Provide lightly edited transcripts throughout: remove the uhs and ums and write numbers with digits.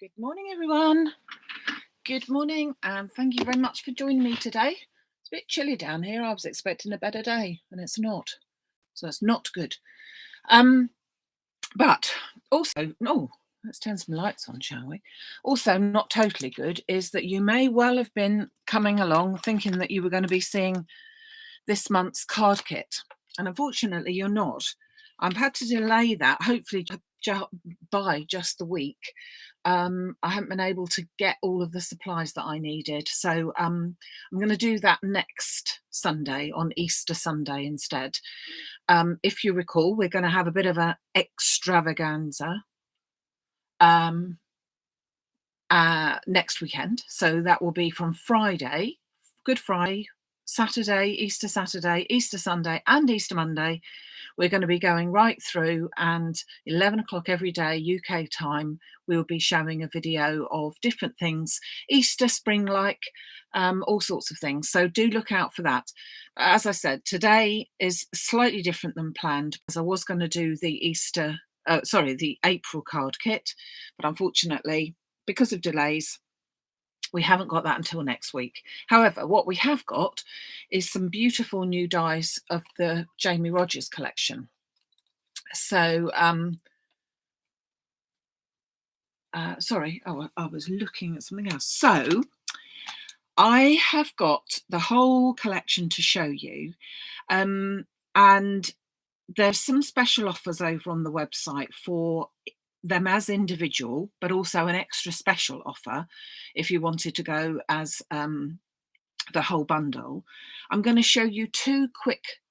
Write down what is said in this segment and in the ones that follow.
Good morning, everyone. Good morning, and thank you very much for joining me today. It's a bit chilly down here. I was expecting a better day, and it's not. So it's not good. But also, let's turn some lights on, shall we? Also, not totally good is that you may well have been coming along thinking that you were going to be seeing this month's card kit, and unfortunately, you're not. I've had to delay that, hopefully by just the week. I haven't been able to get all of the supplies that I needed. So I'm going to do that next Sunday, on Easter Sunday instead. If you recall, we're going to have a bit of an extravaganza next weekend. So that will be from Friday, Good Friday, Saturday, Easter Sunday, and Easter Monday. We're going to be going right through, and 11 o'clock every day, UK time, we'll be showing a video of different things, Easter, spring-like, all sorts of things. So do look out for that. As I said, today is slightly different than planned, because I was going to do the the April card kit, but unfortunately, because of delays, we haven't got that until next week. However, what we have got is some beautiful new dies of the Jamie Rodgers collection. So, sorry, I was looking at something else. So, I have got the whole collection to show you. And there's some special offers over on the website for them as individual, but also an extra special offer if you wanted to go as the whole bundle. I'm going to show you two quick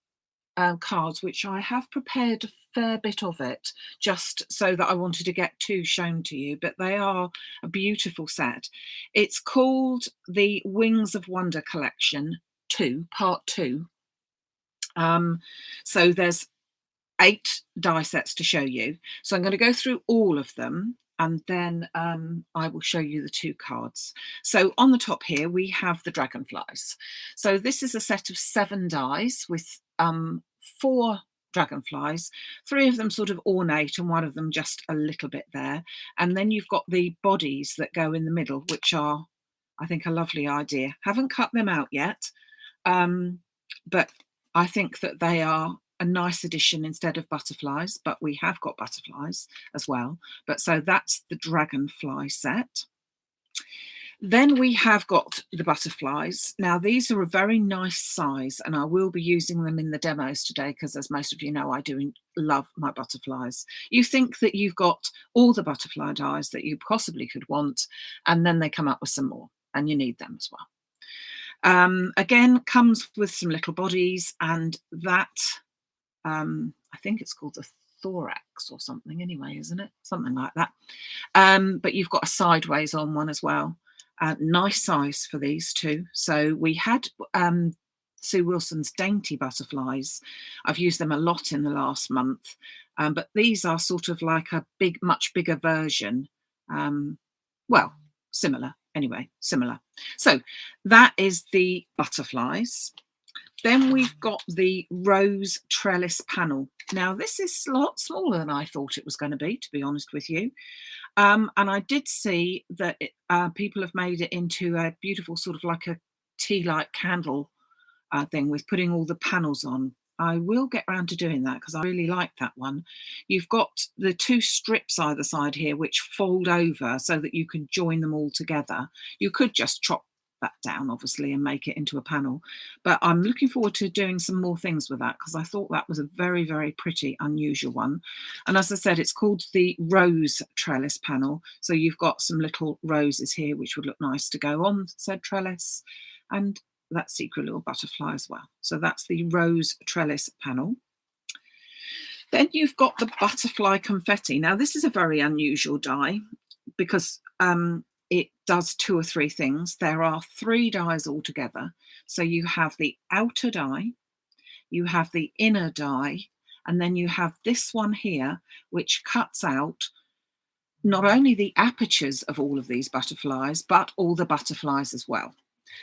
cards, which I have prepared a fair bit of it, just so that I wanted to get two shown to you, but they are a beautiful set. It's called the Wings of Wonder Collection 2, Part 2. So there's 8 die sets to show you. So I'm going to go through all of them, and then I will show you the 2 cards. So on the top here, we have the dragonflies. So this is a set of 7 dies with 4 dragonflies, 3 of them sort of ornate and 1 of them just a little bit there. And then you've got the bodies that go in the middle, which are, I think, a lovely idea. Haven't cut them out yet, but I think that they are a nice addition instead of butterflies, but we have got butterflies as well. But so that's the dragonfly set. Then we have got the butterflies. Now these are a very nice size, and I will be using them in the demos today because, as most of you know, I do love my butterflies. You think that you've got all the butterfly dies that you possibly could want, and then they come up with some more, and you need them as well. Again, comes with some little bodies, and that I think it's called the thorax or something anyway, isn't it? Something like that. But you've got a sideways on one as well. Nice size for these two. So we had Sue Wilson's dainty butterflies. I've used them a lot in the last month, but these are sort of like a much bigger version. Well, similar anyway, similar. So that is the butterflies. Then we've got the rose trellis panel. Now this is a lot smaller than I thought it was going to be honest with you. And I did see that people have made it into a beautiful sort of like a tea-light candle thing with putting all the panels on. I will get around to doing that because I really like that one. You've got the 2 strips either side here which fold over so that you can join them all together. You could just chop that down obviously and make it into a panel, but I'm looking forward to doing some more things with that because I thought that was a very, very pretty, unusual one. And as I said, it's called the rose trellis panel. So you've got some little roses here which would look nice to go on said trellis, and that secret little butterfly as well. So that's the rose trellis panel. Then you've got the butterfly confetti. Now this is a very unusual die because it does 2 or 3 things. There are 3 dies altogether. So you have the outer die, you have the inner die, and then you have this one here, which cuts out not only the apertures of all of these butterflies, but all the butterflies as well.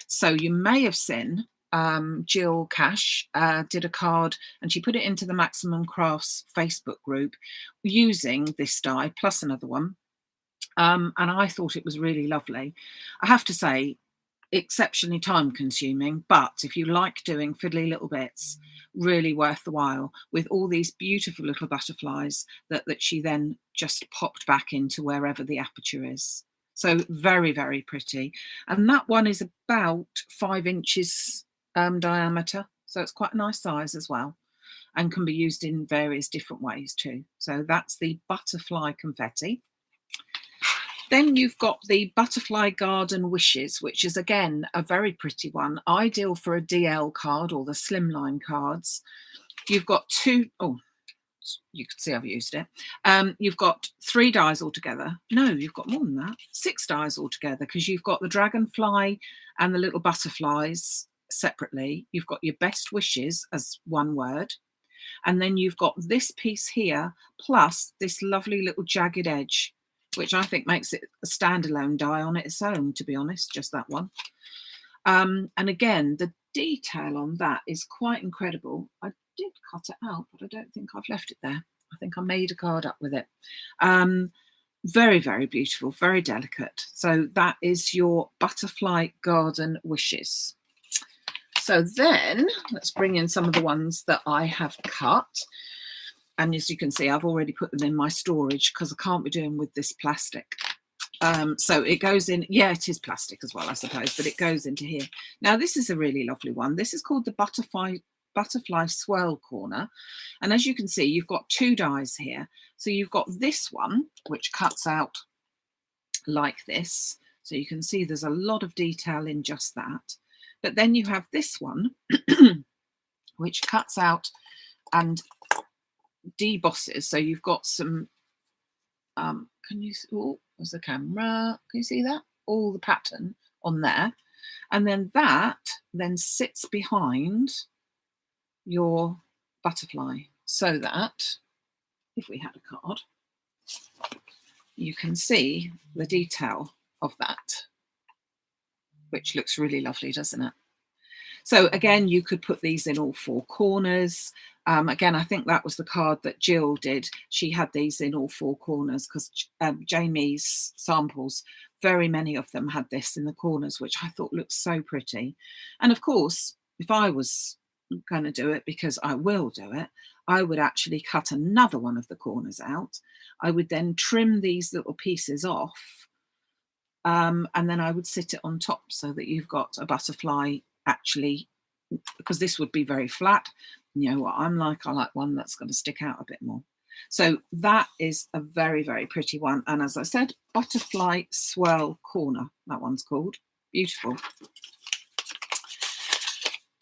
So you may have seen Jill Cash did a card and she put it into the Maximum Crafts Facebook group using this die plus another one. And I thought it was really lovely. I have to say, exceptionally time consuming, but if you like doing fiddly little bits, really worth the while, with all these beautiful little butterflies that she then just popped back into wherever the aperture is. So very, very pretty. And that one is about 5 inches diameter. So it's quite a nice size as well, and can be used in various different ways too. So that's the butterfly confetti. Then you've got the Butterfly Garden Wishes, which is again a very pretty one, ideal for a DL card or the slimline cards. You've got oh, you can see I've used it. You've got 3 dies altogether. No, you've got more than that. 6 dies altogether, because you've got the dragonfly and the little butterflies separately. You've got your best wishes as one word. And then you've got this piece here, plus this lovely little jagged edge, which I think makes it a standalone die on its own, to be honest, just that one. And again, the detail on that is quite incredible. I did cut it out, but I don't think I've left it there. I think I made a card up with it. Very, very beautiful, very delicate. So that is your Butterfly Garden Wishes. So then let's bring in some of the ones that I have cut. And as you can see, I've already put them in my storage because I can't be doing with this plastic. So it goes in, yeah, it is plastic as well, I suppose, but it goes into here. Now, this is a really lovely one. This is called the Butterfly Swirl Corner. And as you can see, you've got 2 dies here. So you've got this one, which cuts out like this. So you can see there's a lot of detail in just that. But then you have this one, which cuts out and debosses. So you've got some, can you, oh, there's the camera, can you see that? All the pattern on there. And then that then sits behind your butterfly, so that if we had a card, you can see the detail of that, which looks really lovely, doesn't it? So again, you could put these in all 4 corners. Again, I think that was the card that Jill did. She had these in all 4 corners because Jamie's samples, very many of them had this in the corners, which I thought looked so pretty. And of course, if I was going to do it, because I will do it, I would actually cut another one of the corners out. I would then trim these little pieces off, and then I would sit it on top so that you've got a butterfly actually, because this would be very flat. You know what I'm like, I like one that's going to stick out a bit more. So that is a very, very pretty one. And as I said, Butterfly Swirl Corner, that one's called. Beautiful.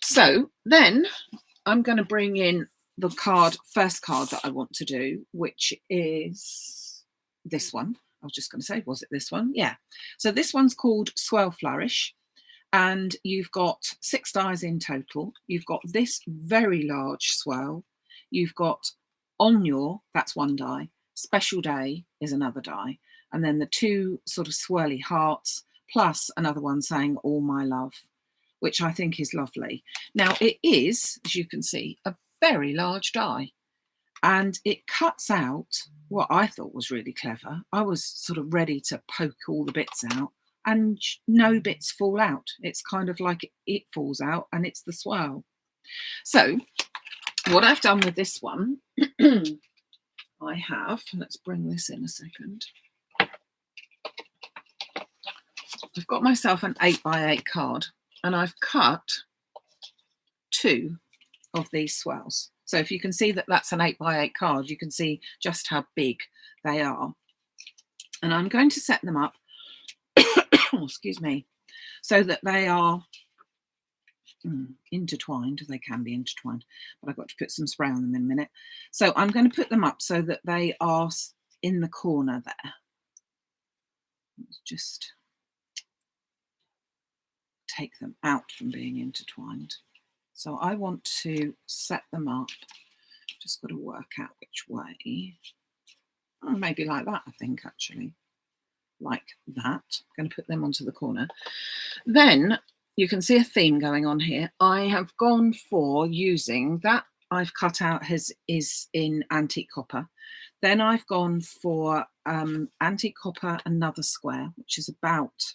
So then I'm going to bring in the first card that I want to do, which is this one. I was just going to say, was it this one? Yeah. So this one's called Swirl Flourish. And you've got 6 dies in total. You've got this very large swirl. You've got Onyor, that's 1 die. Special Day is another die. And then the 2 sort of swirly hearts, plus another one saying All My Love, which I think is lovely. Now, it is, as you can see, a very large die. And it cuts out what I thought was really clever. I was sort of ready to poke all the bits out, and no bits fall out. It's kind of like it falls out and it's the swirl. So what I've done with this one, I have, let's bring this in a second. I've got myself an 8x8 card and I've cut 2 of these swirls. So if you can see that that's an 8x8 card, you can see just how big they are. And I'm going to set them up, oh, excuse me, so that they are intertwined. They can be intertwined, but I've got to put some spray on them in a minute. So I'm going to put them up so that they are in the corner there. Let's just take them out from being intertwined. So I want to set them up. Just got to work out which way. Oh, maybe like that, I think, actually. Like that. I'm going to put them onto the corner. Then you can see a theme going on here. I have gone for using that I've cut out is in antique copper. Then I've gone for antique copper, another square, which is about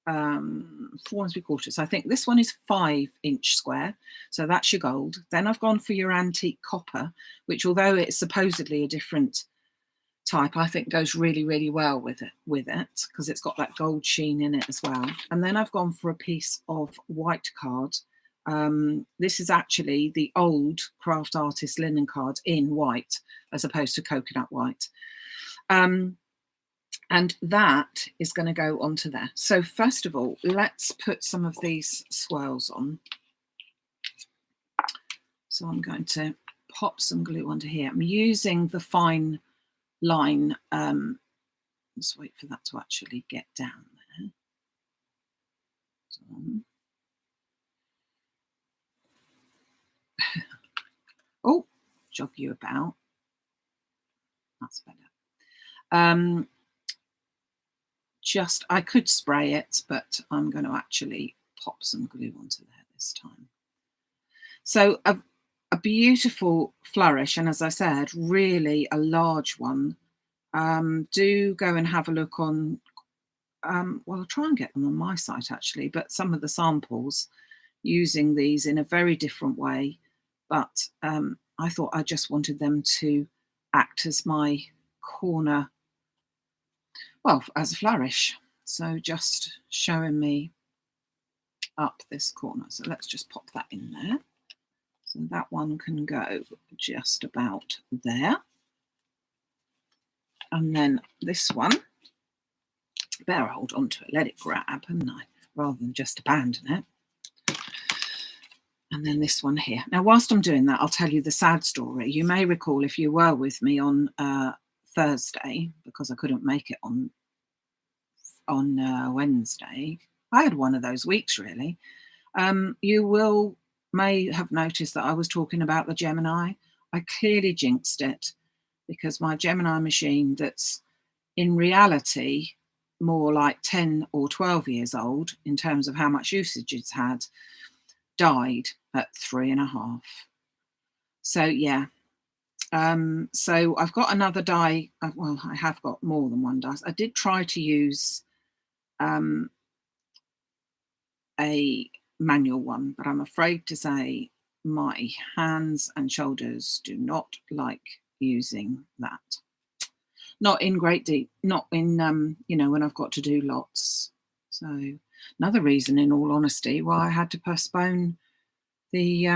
4¾ I think this one is 5-inch square, so that's your gold. Then I've gone for your antique copper, which although it's supposedly a different type, I think goes really, really well with it because it's got that gold sheen in it as well. And then I've gone for a piece of white card. This is actually the old craft artist linen card in white as opposed to coconut white. And that is going to go onto there. So first of all, let's put some of these swirls on. So I'm going to pop some glue onto here. I'm using the fine line. Let's wait for that to actually get down there. Oh, jog you about. That's better. I could spray it, but I'm going to actually pop some glue onto there this time. So a beautiful flourish, and as I said, really a large one. Do go and have a look on, well, I'll try and get them on my site actually, but some of the samples using these in a very different way. But I thought I just wanted them to act as my corner, well, as a flourish. So just showing me up this corner. So let's just pop that in there. So that one can go just about there. And then this one, better hold on to it, let it grab, hadn't I? Rather than just abandon it. And then this one here. Now, whilst I'm doing that, I'll tell you the sad story. You may recall if you were with me on Thursday, because I couldn't make it on Wednesday. I had one of those weeks, really. You may have noticed that I was talking about the Gemini. I clearly jinxed it because my Gemini machine, that's in reality more like 10 or 12 years old in terms of how much usage it's had, died at 3.5. So yeah. So I've got another die. Well, I have got more than one dice. I did try to use a manual one, but I'm afraid to say my hands and shoulders do not like using that. Not in great deep, not in, you know, when I've got to do lots. So another reason, in all honesty, why I had to postpone the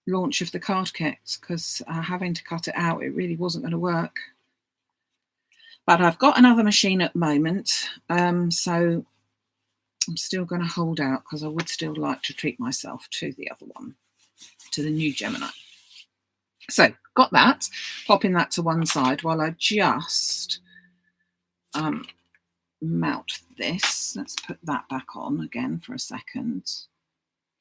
launch of the card kit, because having to cut it out, it really wasn't going to work. But I've got another machine at the moment, so I'm still going to hold out because I would still like to treat myself to the other one, to the new Gemini. So got that, popping that to one side while I just mount this. Let's put that back on again for a second.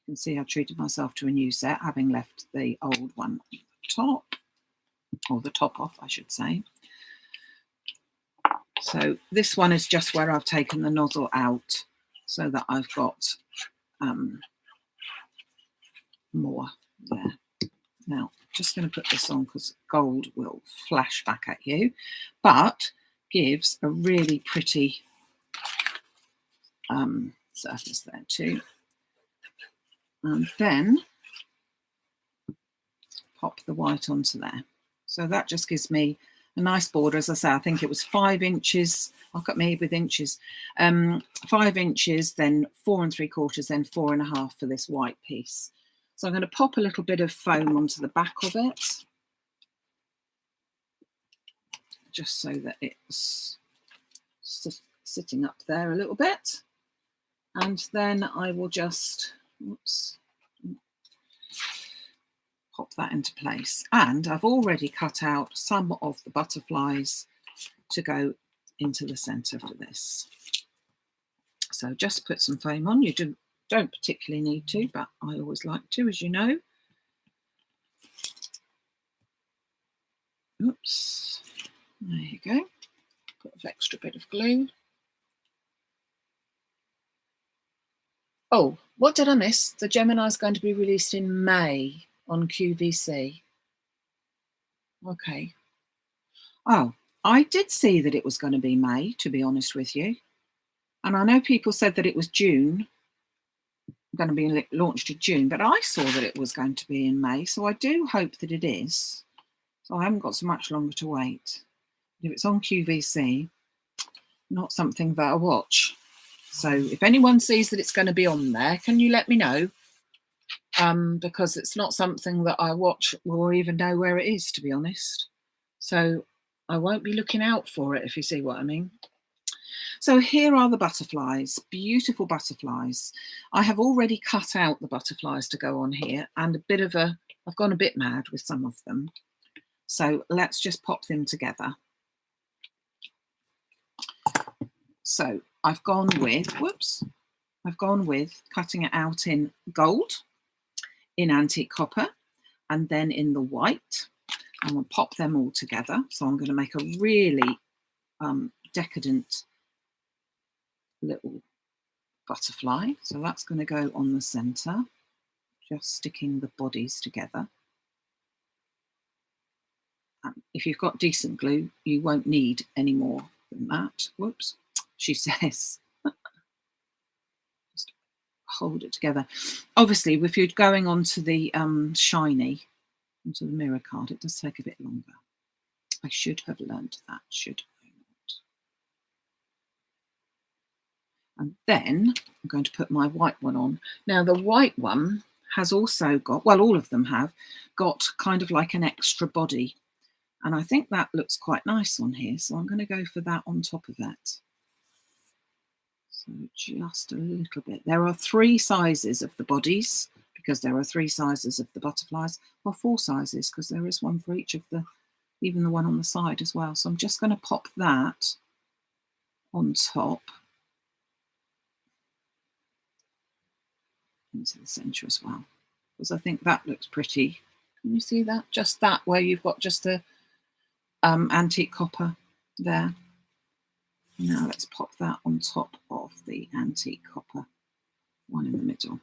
You can see I treated myself to a new set, having left the old one at the top, or the top off, I should say. So this one is just where I've taken the nozzle out so that I've got more there. Now, just going to put this on because gold will flash back at you, but gives a really pretty surface there too. And then pop the white onto there. So that just gives me a nice border. As I say, I think it was 5 inches. Look at me with inches. 5 inches, then 4¾ then 4.5 for this white piece. So I'm going to pop a little bit of foam onto the back of it, just so that it's sitting up there a little bit. And then I will just, pop that into place. And I've already cut out some of the butterflies to go into the centre for this. So just put some foam on. You don't particularly need to, but I always like to, as you know. Oops, there you go. Put an extra bit of glue. Oh, what did I miss? The Gemini is going to be released in May on QVC. Okay. Oh, I did see that it was going to be May, to be honest with you. And I know people said that it was June, going to be launched in June, but I saw that it was going to be in May. So I do hope that it is. So I haven't got so much longer to wait. If it's on QVC, not something that I watch. So if anyone sees that it's going to be on there, can you let me know? Because it's not something that I watch or even know where it is, to be honest. So I won't be looking out for it, if you see what I mean. So here are the butterflies, beautiful butterflies. I have already cut out the butterflies to go on here, and I've gone a bit mad with some of them. So let's just pop them together. So I've gone with cutting it out in gold, in antique copper, and then in the white. I'm going to pop them all together. So I'm going to make a really decadent little butterfly. So that's going to go on the center, just sticking the bodies together. If you've got decent glue, you won't need any more than that. Whoops, she says. Just hold it together. Obviously, if you're going onto the shiny, onto the mirror card, it does take a bit longer. I should have learned that, should I not? And then I'm going to put my white one on. Now, the white one has also got, well, all of them have got kind of like an extra body. And I think that looks quite nice on here. So I'm going to go for that on top of that. So just a little bit. There are 3 sizes of the bodies, because there are 3 sizes of the butterflies, or 4 sizes, because there is one for each of the, even the one on the side as well. So I'm just going to pop that on top into the centre as well, because I think that looks pretty. Can you see that? Just that, where you've got just the antique copper there. Now let's pop that on top of the antique copper one in the middle.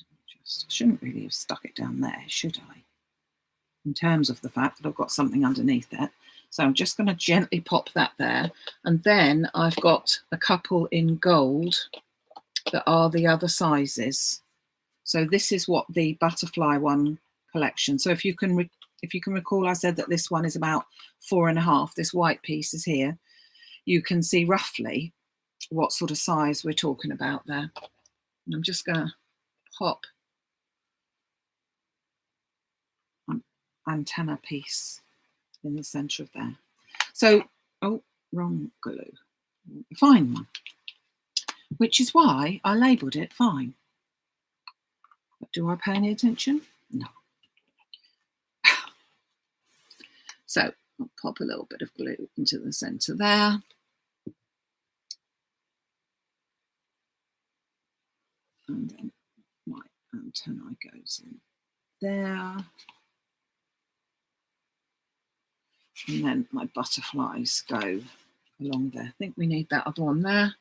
I shouldn't really have stuck it down there, should I? In terms of the fact that I've got something underneath it. So I'm just going to gently pop that there. And then I've got a couple in gold that are the other sizes. So this is what the butterfly one collection. So if you can recall, I said that this one is about 4.5. This white piece is here. You can see roughly what sort of size we're talking about there. And I'm just going to pop an antenna piece in the centre of there. So, oh, wrong glue. Fine one. Which is why I labelled it fine. But do I pay any attention? No. So I'll pop a little bit of glue into the centre there. And then my antennae goes in there. And then my butterflies go along there. I think we need that other one there.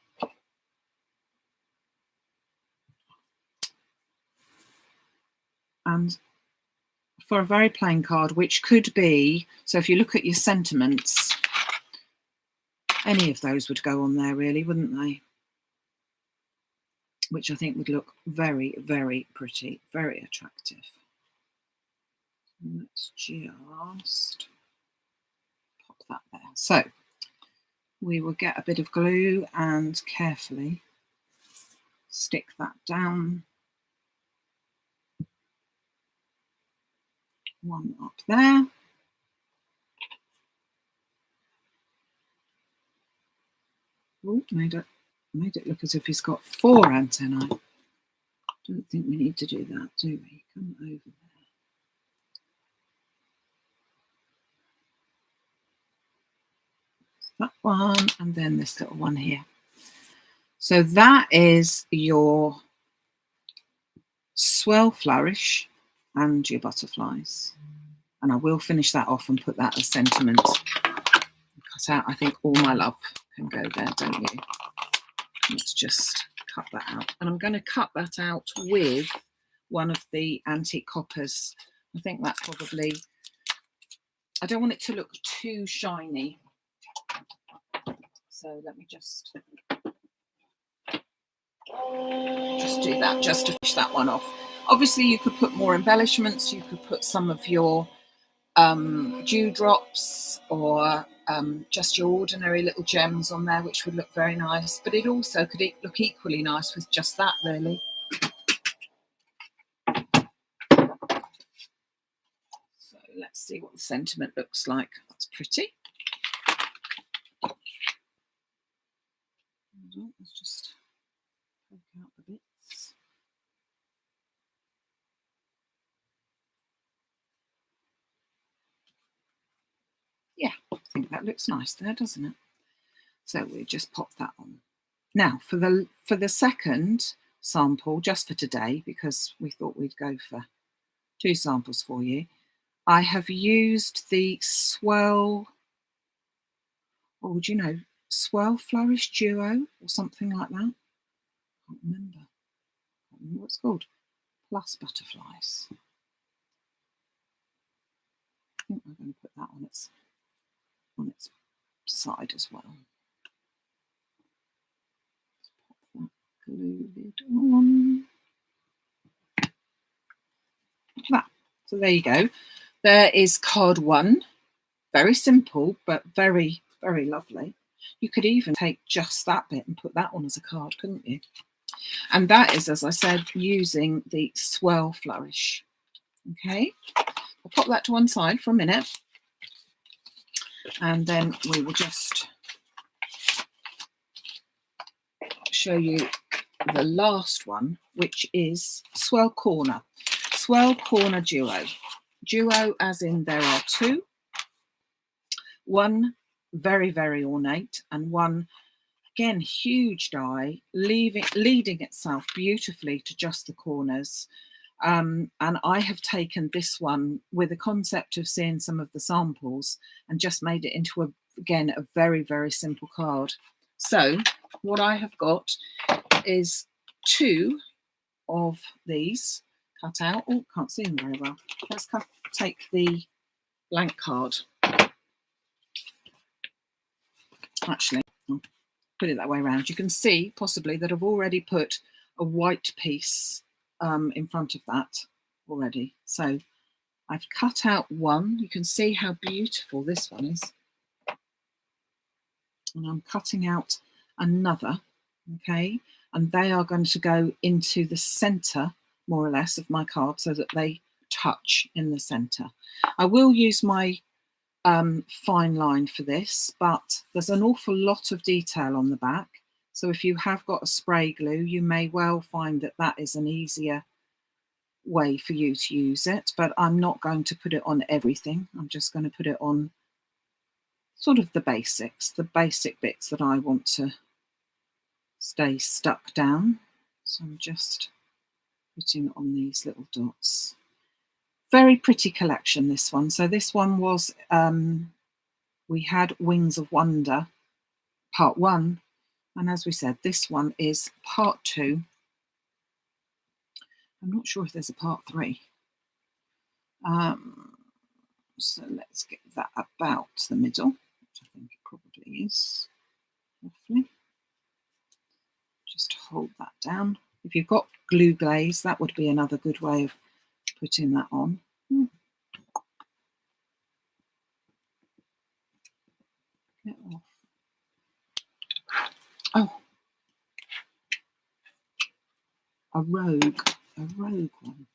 And for a very plain card, which could be, so if you look at your sentiments, any of those would go on there really, wouldn't they? Which I think would look very, very pretty, very attractive. Let's just pop that there. So we will get a bit of glue and carefully stick that down. One up there. Oh, made it look as if he's got 4 antennae. Don't think we need to do that, do we? Come over there. That one, and then this little one here. So that is your swirl flourish and your butterflies. And I will finish that off and put that as sentiment. Cut out, I think all my love can go there, don't you? Let's just cut that out. And I'm going to cut that out with one of the antique coppers. I think that probably, I don't want it to look too shiny. So let me just do that, just to finish that one off. Obviously you could put more embellishments, you could put some of your dewdrops or just your ordinary little gems on there, which would look very nice, but it also could look equally nice with just that, really. So let's see what the sentiment looks like. That's pretty. Let's just poke out the bits. Yeah, I think that looks nice there, doesn't it? So we just pop that on. Now for the second sample, just for today, because we thought we'd go for 2 samples for you, I have used the Swirl, or would you know, Swirl Flourish Duo or something like that. I can't remember what it's called. Plus butterflies. I think I'm going to put that on its side as well. Let's pop that glue lid on. Like that. So there you go. There is card 1. Very simple, but very, very lovely. You could even take just that bit and put that on as a card, couldn't you? And that is, as I said, using the Swirl Flourish. Okay, I'll pop that to one side for a minute, and then we will just show you the last one, which is Swirl Corner Duo. Duo as in there are 2. One very, very ornate, and one, again, huge die, leading itself beautifully to just the corners. And I have taken this one with a concept of seeing some of the samples and just made it into, again, a very, very simple card. So what I have got is 2 of these cut out. Oh, can't see them very well. Let's take the blank card. Actually, I'll put it that way around. You can see possibly that I've already put a white piece in front of that already. So I've cut out one. You can see how beautiful this one is. And I'm cutting out another, okay? And they are going to go into the centre, more or less, of my card so that they touch in the centre. I will use my fine line for this, but there's an awful lot of detail on the back. So if you have got a spray glue, you may well find that that is an easier way for you to use it, but I'm not going to put it on everything. I'm just going to put it on sort of the basics, the basic bits that I want to stay stuck down. So I'm just putting it on these little dots. Very pretty collection, this one. So this one was, we had Wings of Wonder, part 1. And as we said, this one is part 2. I'm not sure if there's a part 3. So let's get that about the middle, which I think it probably is, roughly. Just hold that down. If you've got glue glaze, that would be another good way of putting that on. Get off. Oh, a rogue one.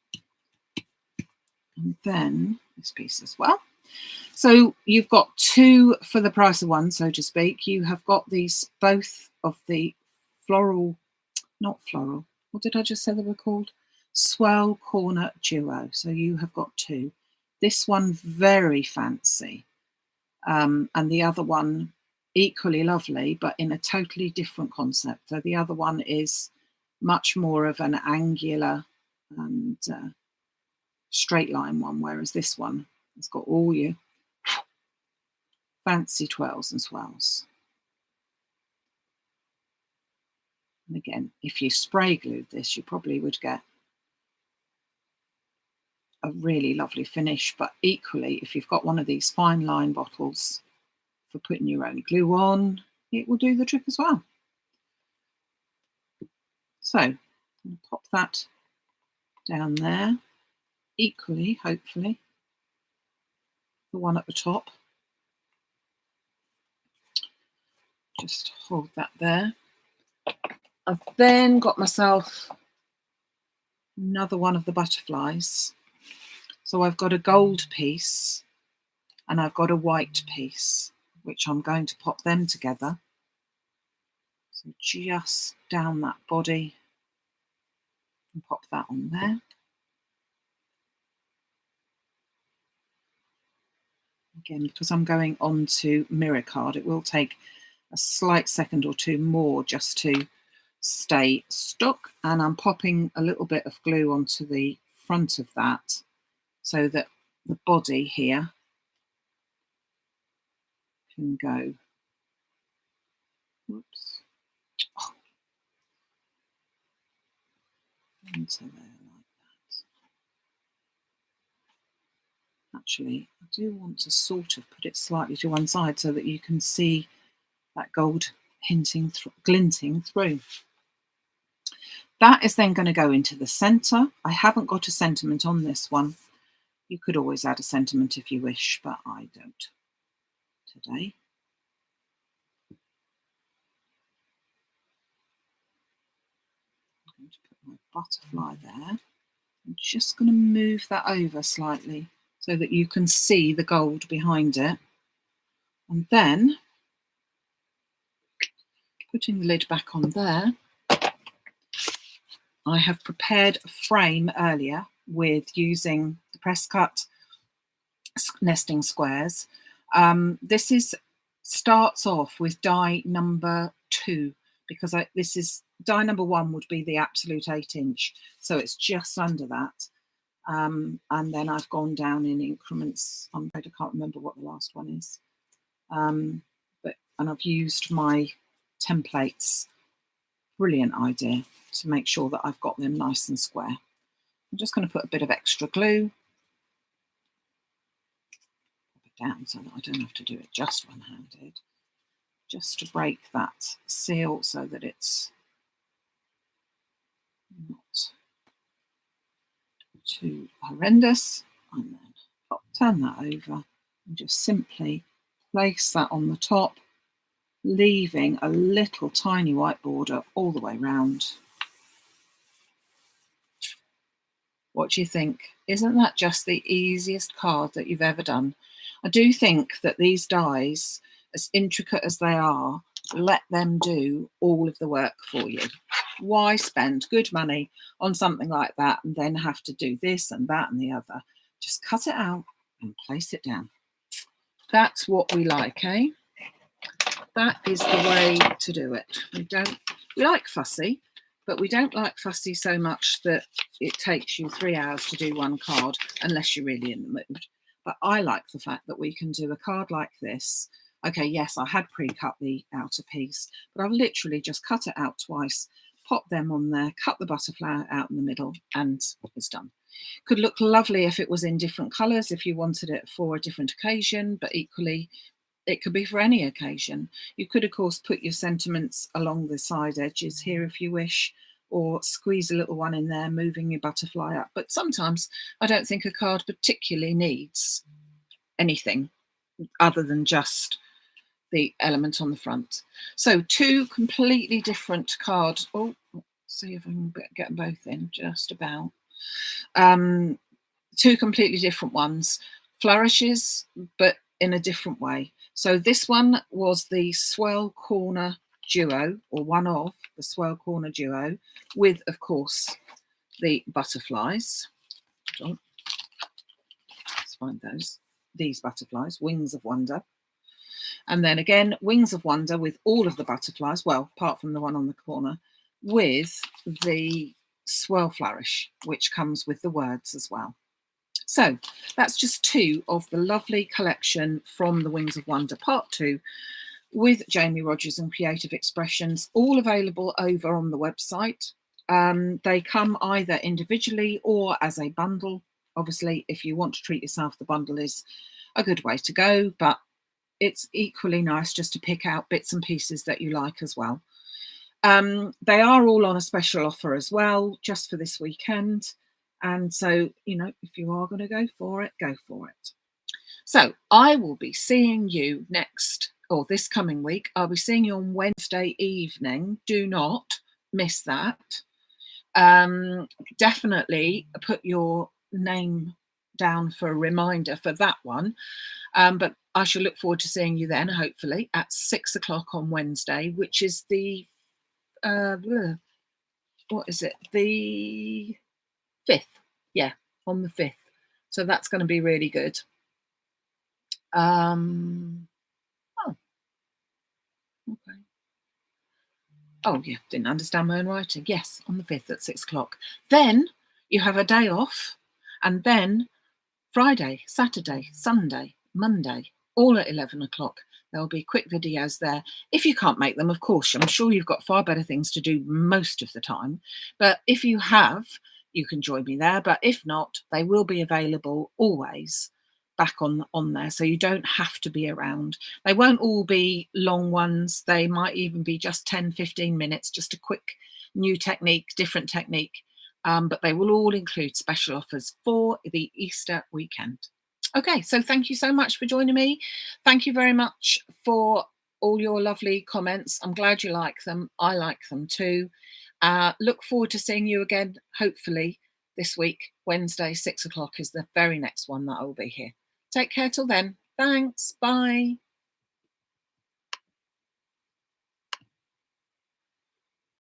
And then this piece as well. So you've got 2 for the price of 1, so to speak. You have got these, both of the floral, not floral, what did I just say they were called? Swirl Corner Duo. So you have got 2. This one very fancy, and the other one equally lovely, but in a totally different concept. So the other one is much more of an angular and straight line one, whereas this one has got all your fancy twirls and swirls. And again, if you spray glued this, you probably would get a really lovely finish, but equally, if you've got one of these fine line bottles for putting your own glue on, it will do the trick as well. So I'm going to pop that down there. Equally, hopefully, the one at the top. Just hold that there. I've then got myself another one of the butterflies. So I've got a gold piece and I've got a white piece, which I'm going to pop them together. So just down that body and pop that on there. Again, because I'm going on to mirror card, it will take a slight second or two more just to stay stuck, and I'm popping a little bit of glue onto the front of that so that the body here can go, whoops, into there like that. Actually, I do want to sort of put it slightly to one side so that you can see that gold glinting through. That is then going to go into the centre. I haven't got a sentiment on this one. You could always add a sentiment if you wish, but I don't today. I'm going to put my butterfly there. I'm just going to move that over slightly so that you can see the gold behind it. And then putting the lid back on there, I have prepared a frame earlier with using the press cut nesting squares. This starts off with die number 2 because this is die number 1 would be the absolute 8-inch, so it's just under that. And then I've gone down in increments. I'm afraid I can't remember what the last one is. And I've used my templates. Brilliant idea to make sure that I've got them nice and square. I'm just going to put a bit of extra glue down so that I don't have to do it just one-handed, just to break that seal so that it's not too horrendous. And then turn that over and just simply place that on the top, leaving a little tiny white border all the way round. What do you think? Isn't that just the easiest card that you've ever done? I do think that these dies, as intricate as they are, let them do all of the work for you. Why spend good money on something like that and then have to do this and that and the other? Just cut it out and place it down. That's what we like, eh? That is the way to do it. We like fussy, but we don't like fussy so much that it takes you 3 hours to do one card unless you're really in the mood. But I like the fact that we can do a card like this. Okay, yes, I had pre-cut the outer piece, but I've literally just cut it out twice, pop them on there, cut the butterfly out in the middle, and it's done. Could look lovely if it was in different colours, if you wanted it for a different occasion, but equally, it could be for any occasion. You could, of course, put your sentiments along the side edges here if you wish, or squeeze a little one in there, moving your butterfly up. But sometimes I don't think a card particularly needs anything other than just the element on the front. So 2 completely different cards. Oh, let's see if I can get them both in, just about. 2 completely different ones. Flourishes, but in a different way. So this one was the Swirl Corner Duo, or one of the Swirl Corner Duo, with, of course, the butterflies. Let's find these butterflies, Wings of Wonder. And then again, Wings of Wonder with all of the butterflies, well, apart from the one on the corner, with the Swirl Flourish, which comes with the words as well. So that's just 2 of the lovely collection from the Wings of Wonder Part 2 with Jamie Rodgers and Creative Expressions, all available over on the website. They come either individually or as a bundle. Obviously, if you want to treat yourself, the bundle is a good way to go, but it's equally nice just to pick out bits and pieces that you like as well. They are all on a special offer as well, just for this weekend. And so, you know, if you are going to go for it, go for it. So I will be seeing you next, or this coming week. I'll be seeing you on Wednesday evening. Do not miss that. Definitely put your name down for a reminder for that one. But I shall look forward to seeing you then, hopefully, at 6 o'clock on Wednesday, which is the, what is it? The 5th. Yeah, on the 5th. So that's going to be really good. Oh, okay. Oh, yeah, didn't understand my own writing. Yes, on the 5th at 6 o'clock. Then you have a day off, and then Friday, Saturday, Sunday, Monday, all at 11 o'clock. There'll be quick videos there. If you can't make them, of course, I'm sure you've got far better things to do most of the time. But if you have, you can join me there. But if not, they will be available always back on there. So you don't have to be around. They won't all be long ones. They might even be just 10, 15 minutes, just a quick new technique, different technique. But they will all include special offers for the Easter weekend. Okay, so thank you so much for joining me. Thank you very much for all your lovely comments. I'm glad you like them. I like them too. Look forward to seeing you again, hopefully, this week. Wednesday, 6 o'clock is the very next one that I will be here. Take care till then. Thanks. Bye.